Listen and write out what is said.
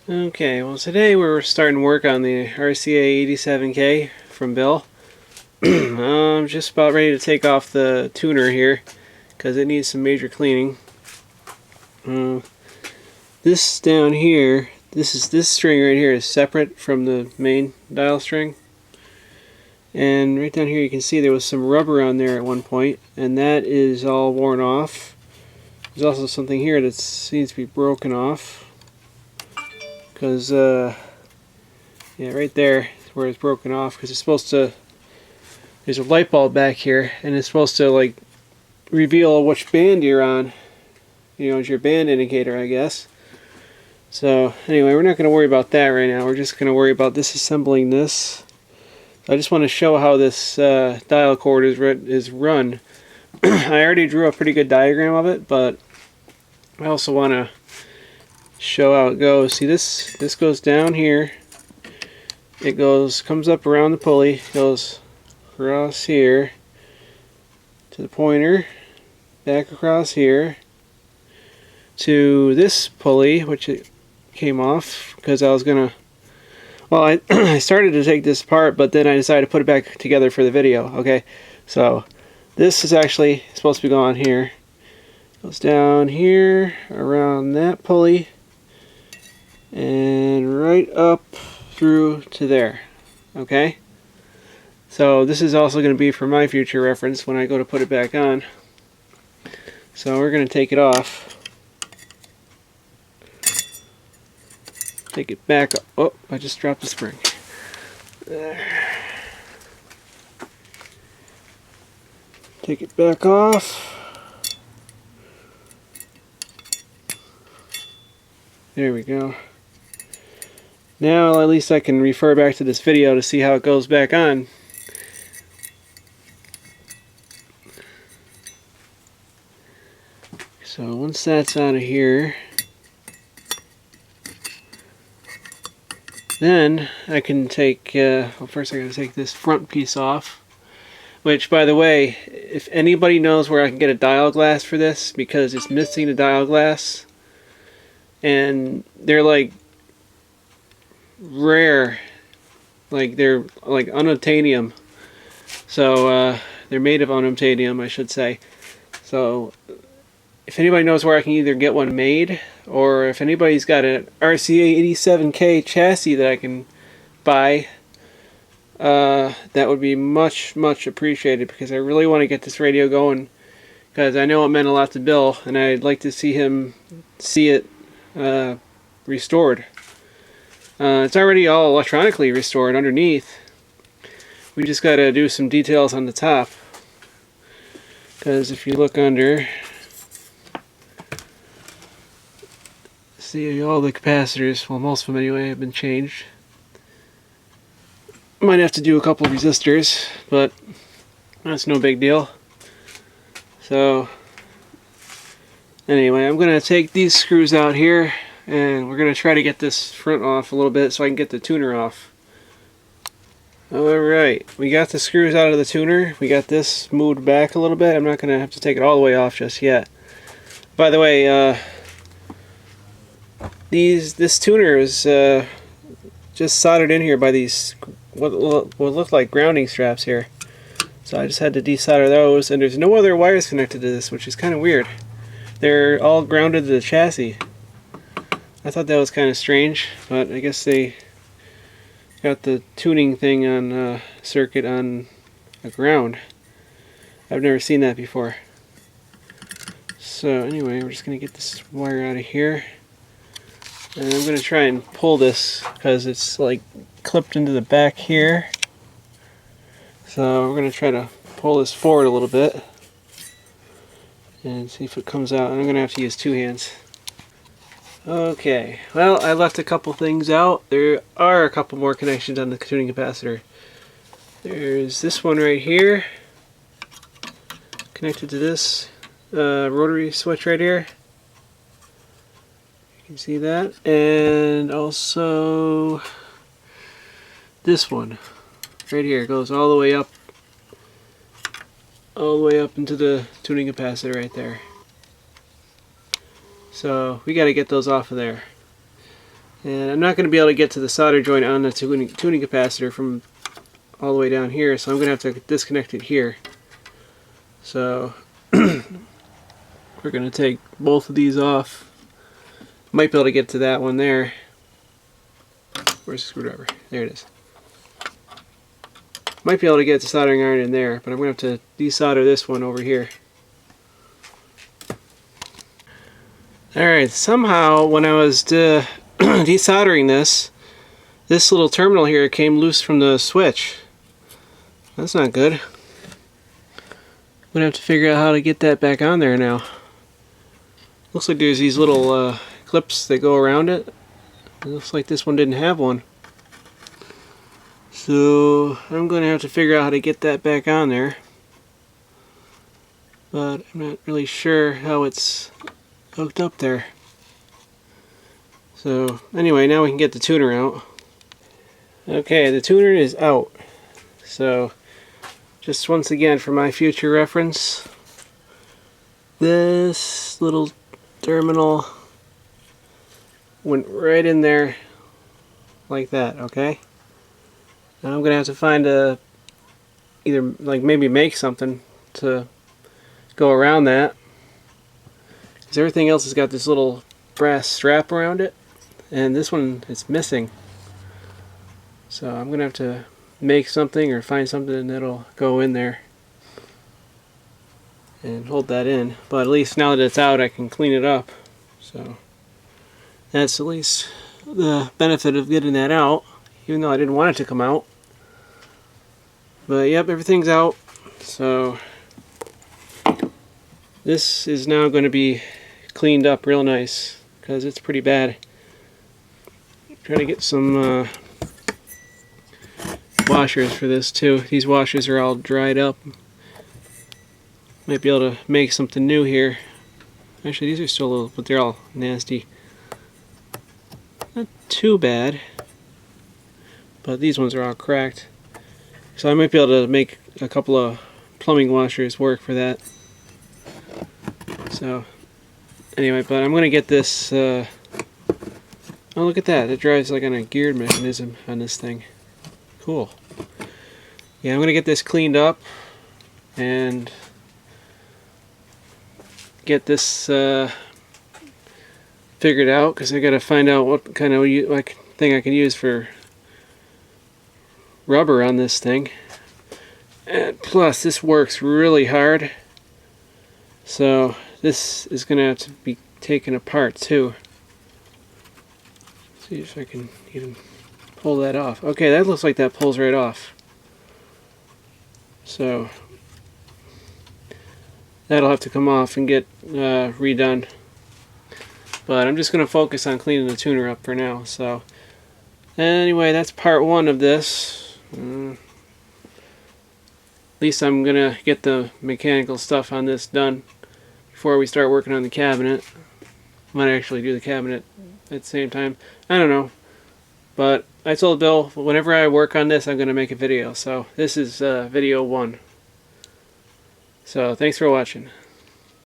Okay, well today we're starting work on the RCA 87K from Bill. I'm just about ready to take off the tuner here because it needs some major cleaning. This down here, this string right here is separate from the main dial string. And right down here you can see there was some rubber on there at one point, and that is all worn off. There's also something here that seems to be broken off. Because, yeah, right there is where it's broken off, because it's supposed to, there's a light bulb back here, and it's supposed to, like, reveal which band you're on. You know, it's your band indicator, I guess. So, anyway, we're not going to worry about that right now. We're just going to worry about disassembling this. I just want to show how this dial cord is run. I already drew a pretty good diagram of it, but I also want to show how it goes. See, this goes down here. It comes up around the pulley, goes across here to the pointer, back across here to this pulley, which it came off because I was gonna. Well, I started to take this apart, but then I decided to put it back together for the video. Okay, so this is actually supposed to be going here. Goes down here around that pulley and right up through to there. Okay, so this is also going to be for my future reference when I go to put it back on. So we're going to take it off, take it back up. Oh, I just dropped the spring there. Take it back off. There we go. Now at least I can refer back to this video to see how it goes back on. So once that's out of here, then I can take, well, first I gotta take this front piece off. Which, by the way, if anybody knows where I can get a dial glass for this, because it's missing the dial glass, and they're like rare, like they're like unobtainium, so they're made of unobtainium, I should say. So if anybody knows where I can either get one made, or if anybody's got an RCA 87K chassis that I can buy, that would be much appreciated, because I really want to get this radio going, because I know it meant a lot to Bill, and I'd like to see it restored. It's already all electronically restored underneath. We just got to do some details on the top, because if you look under, see all the capacitors, well, most of them anyway, have been changed. Might have to do a couple resistors, but that's no big deal. So anyway, I'm going to take these screws out here, and we're going to try to get this front off a little bit so I can get the tuner off. Alright, we got the screws out of the tuner. We got this moved back a little bit. I'm not going to have to take it all the way off just yet. By the way, this tuner is just soldered in here by these what look like grounding straps here. So I just had to desolder those, and there's no other wires connected to this, which is kind of weird. They're all grounded to the chassis. I thought that was kind of strange, but I guess they got the tuning thing on circuit on a ground. I've never seen that before. So anyway, we're just going to get this wire out of here. And I'm going to try and pull this, because it's like clipped into the back here. So we're going to try to pull this forward a little bit and see if it comes out. And I'm going to have to use two hands. Okay, well, I left a couple things out. There are a couple more connections on the tuning capacitor. There's this one right here, connected to this rotary switch right here. You can see that. And also this one right here goes all the way up into the tuning capacitor right there. So we got to get those off of there. And I'm not going to be able to get to the solder joint on the tuning capacitor from all the way down here, so I'm going to have to disconnect it here. So we're going to take both of these off. Might be able to get to that one there. Where's the screwdriver? There it is. Might be able to get the soldering iron in there, but I'm going to have to desolder this one over here. Alright, somehow when I was desoldering this little terminal here came loose from the switch. That's not good. I'm going to have to figure out how to get that back on there now. Looks like there's these little clips that go around it. It looks like this one didn't have one. So I'm going to have to figure out how to get that back on there. But I'm not really sure how it's hooked up there. So anyway, now we can get the tuner out. Okay, the tuner is out. So just once again for my future reference, this little terminal went right in there like that, okay? Now I'm gonna have to find either like maybe make something to go around that, because everything else has got this little brass strap around it, and this one is missing. So I'm gonna have to make something or find something that'll go in there and hold that in. But at least now that it's out, I can clean it up. So that's at least the benefit of getting that out, even though I didn't want it to come out. But yep, everything's out. So this is now going to be cleaned up real nice, because it's pretty bad. Try to get some washers for this too. These washers are all dried up. Might be able to make something new here. Actually, these are still a little, but they're all nasty. Not too bad, but these ones are all cracked. So I might be able to make a couple of plumbing washers work for that. So anyway, but I'm going to get this, oh look at that, it drives like on a geared mechanism on this thing. Cool. Yeah, I'm going to get this cleaned up and get this figured out, because I got to find out what kind of thing I can use for rubber on this thing. And plus this works really hard, so this is going to have to be taken apart too. See if I can even pull that off. Okay, that looks like that pulls right off. So that'll have to come off and get redone. But I'm just going to focus on cleaning the tuner up for now. So anyway, that's part one of this. At least I'm going to get the mechanical stuff on this done before we start working on the cabinet. Might actually do the cabinet at the same time. I don't know. But I told Bill, whenever I work on this, I'm going to make a video. So this is video one. So thanks for watching.